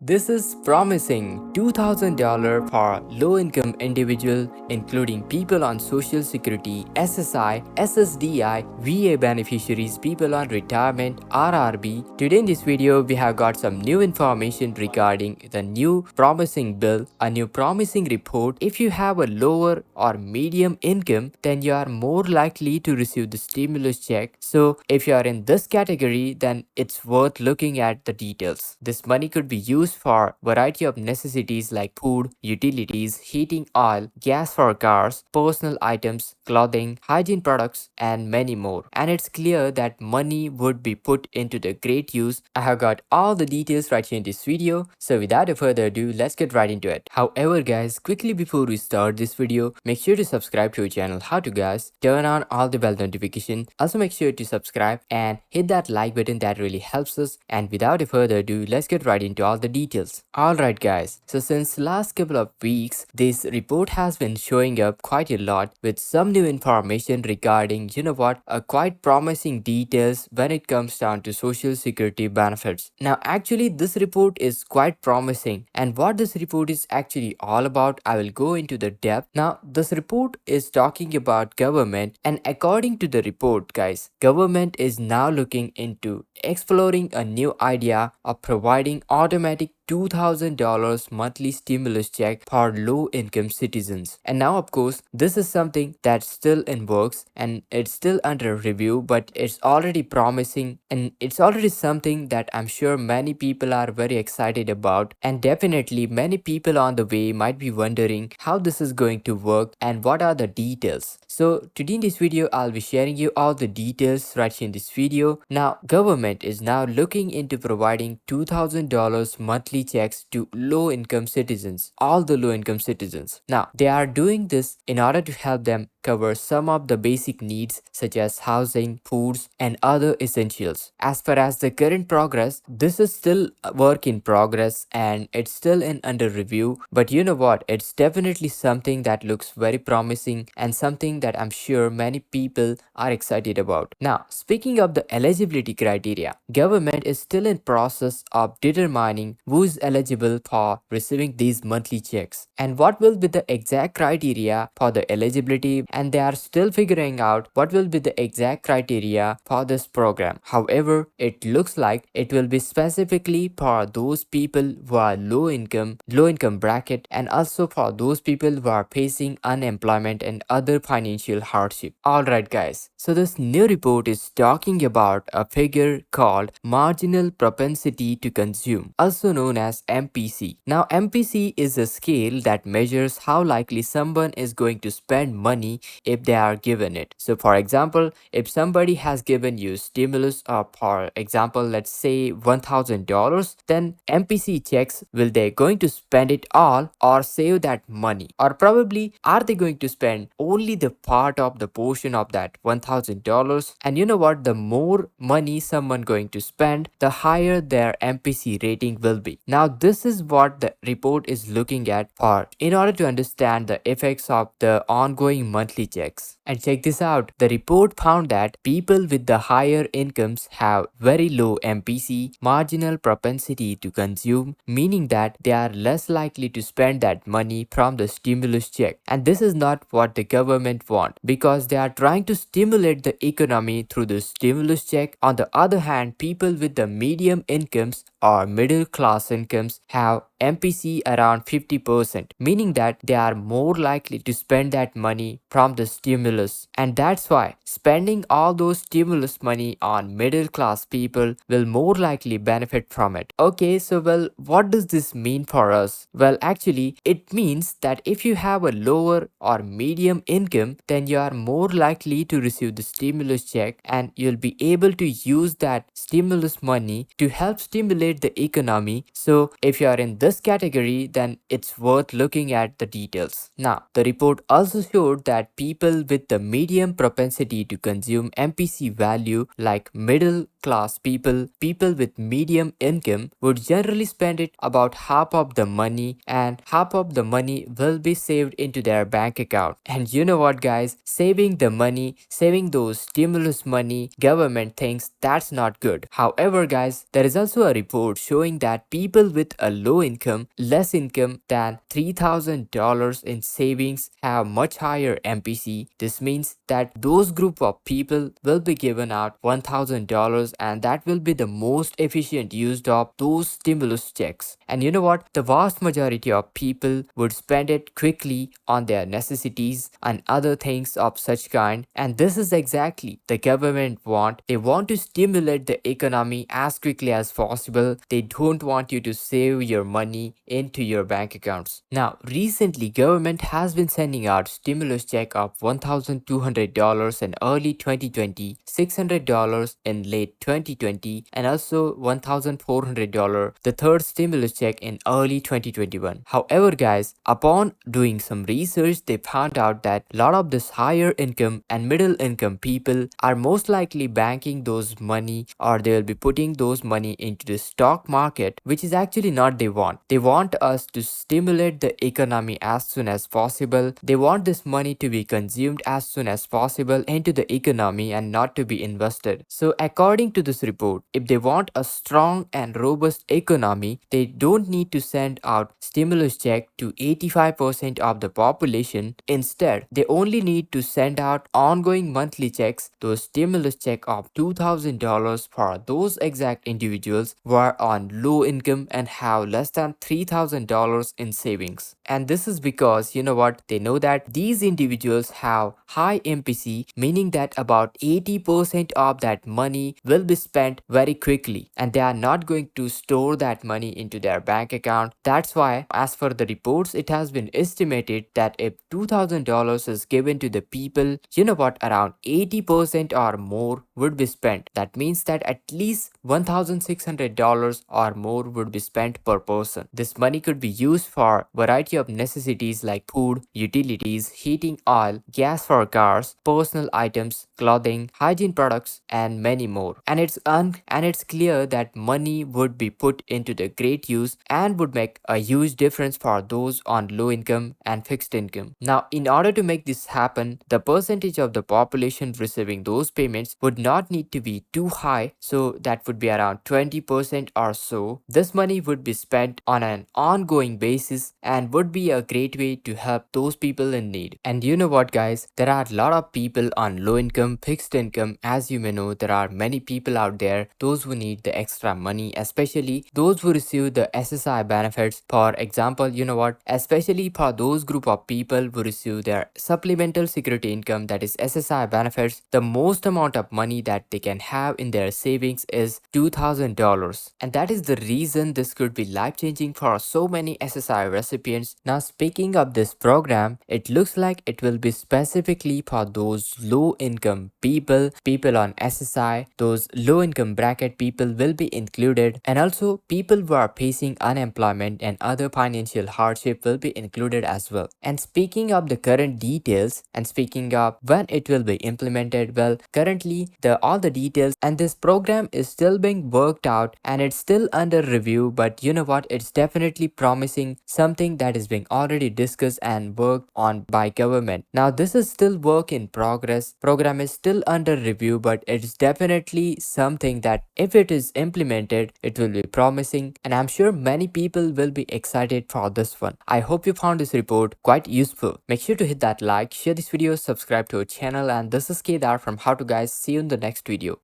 This is promising $2,000 for low-income individual, including people on Social Security, SSI, SSDI, VA beneficiaries, people on retirement, RRB. Today in this video, we have got some new information regarding the new promising bill, a new promising report. If you have a lower or medium income, then you are more likely to receive the stimulus check. So if you are in this category, then it's worth looking at the details. This money could be used for variety of necessities like food, utilities, heating oil, gas for cars, personal items, clothing, hygiene products, and many more. And it's clear that money would be put into the great use. I have got all the details right here in this video, so without further ado, let's get right into it. However guys, quickly before we start this video, make sure to subscribe to our channel. How to guys? Turn on all the bell notification. Also make sure to subscribe and hit that like button, that really helps us. And without further ado, let's get right into all the details. Alright guys, so since last couple of weeks, this report has been showing up quite a lot with some new information regarding, quite promising details when it comes down to social security benefits. Now actually this report is quite promising, and what this report is actually all about, I will go into the depth. Now this report is talking about government, and according to the report guys, government is now looking into exploring a new idea of providing automatic $2,000 monthly stimulus check for low-income citizens. And now of course this is something that's still in works and it's still under review, but it's already promising and it's already something that I'm sure many people are very excited about, and definitely many people on the way might be wondering how this is going to work and what are the details. So today in this video I'll be sharing you all the details right here in this video. Now government is now looking into providing $2,000 monthly checks to low-income citizens, all the low-income citizens. Now they are doing this in order to help them cover some of the basic needs such as housing, foods, and other essentials. As far as the current progress, this is still a work in progress and it's still in under review, but you know what, it's definitely something that looks very promising and something that I'm sure many people are excited about. Now speaking of the eligibility criteria, government is still in process of determining who is eligible for receiving these monthly checks and what will be the exact criteria for the eligibility, and they are still figuring out what will be the exact criteria for this program. However, it looks like it will be specifically for those people who are low income bracket, and also for those people who are facing unemployment and other financial hardship. Alright guys, so this new report is talking about a figure called marginal propensity to consume, also known as MPC. Now MPC is a scale that measures how likely someone is going to spend money if they are given it. So for example, if somebody has given you stimulus of, for example, let's say $1,000, then MPC checks will they going to spend it all or save that money, or probably are they going to spend only the part of the portion of that $1,000. And you know what, the more money someone going to spend, the higher their MPC rating will be. Now this is what the report is looking at for in order to understand the effects of the ongoing monthly checks. And check this out, the report found that people with the higher incomes have very low MPC, marginal propensity to consume, meaning that they are less likely to spend that money from the stimulus check. And this is not what the government want, because they are trying to stimulate the economy through the stimulus check. On the other hand, people with the medium incomes or middle class incomes have MPC around 50%, meaning that they are more likely to spend that money from the stimulus. And that's why spending all those stimulus money on middle class people will more likely benefit from it. Okay, so well, what does this mean for us? Well, actually, it means that if you have a lower or medium income, then you are more likely to receive the stimulus check, and you'll be able to use that stimulus money to help stimulate the economy. So if you are in this this category, then it's worth looking at the details. Now, the report also showed that people with the medium propensity to consume MPC value, like middle class people, people with medium income, would generally spend it about half of the money, and half of the money will be saved into their bank account. And you know what, guys? Saving the money, saving those stimulus money, government thinks that's not good. However, guys, there is also a report showing that people with a low income, less income than $3,000 in savings have much higher MPC. This means that those group of people will be given out $1,000, and that will be the most efficient use of those stimulus checks. And you know what? The vast majority of people would spend it quickly on their necessities and other things of such kind, and this is exactly the government want. They want to stimulate the economy as quickly as possible. They don't want you to save your money into your bank accounts. Now, recently government has been sending out stimulus check of $1,200 in early 2020, $600 in late 2020, and also $1,400, the third stimulus check in early 2021. However, guys, upon doing some research, they found out that a lot of this higher income and middle income people are most likely banking those money, or they will be putting those money into the stock market, which is actually not they want. They want us to stimulate the economy as soon as possible. They want this money to be consumed as soon as possible into the economy and not to be invested. So according to this report, if they want a strong and robust economy, they don't need to send out stimulus check to 85% of the population. Instead, they only need to send out ongoing monthly checks, those stimulus check of $2,000 for those exact individuals who are on low income and have less than $3,000 in savings. And this is because, you know what, they know that these individuals have high MPC, meaning that about 80% of that money will be spent very quickly, and they are not going to store that money into their bank account. That's why, as per the reports, it has been estimated that if $2,000 is given to the people, you know what, around 80% or more would be spent. That means that at least $1,600 or more would be spent per person. This money could be used for variety of necessities like food, utilities, heating oil, gas for cars, personal items, clothing, hygiene products, and many more. And it's clear that money would be put into the great use and would make a huge difference for those on low income and fixed income. Now, in order to make this happen, the percentage of the population receiving those payments would not need to be too high, so that would be around 20% or so. This money would be spent on an ongoing basis and would be a great way to help those people in need. And you know what, guys, there are a lot of people on low income, fixed income. As you may know, there are many people out there, those who need the extra money, especially those who receive the SSI benefits. For example, you know what, especially for those group of people who receive their supplemental security income, that is SSI benefits, the most amount of money that they can have in their savings is $2,000, and that is the reason this could be life changing for so many SSI recipients. Now, speaking of this program, it looks like it will be specifically for those low income people on SSI. Those low income bracket people will be included, and also people who are facing unemployment and other financial hardship will be included as well. And speaking of the current details, and speaking of when it will be implemented, well, currently all the details and this program is still being worked out and it's still under review, but you know what, it's definitely promising something that is being already discussed and worked on by government. Now, this is still work in progress, program is still under review, but it's definitely something that if it is implemented, it will be promising, and I'm sure many people will be excited for this one. I hope you found this report quite useful. Make sure to hit that like, share this video, subscribe to our channel, and this is Kedar from How To Guys. See you in the next video.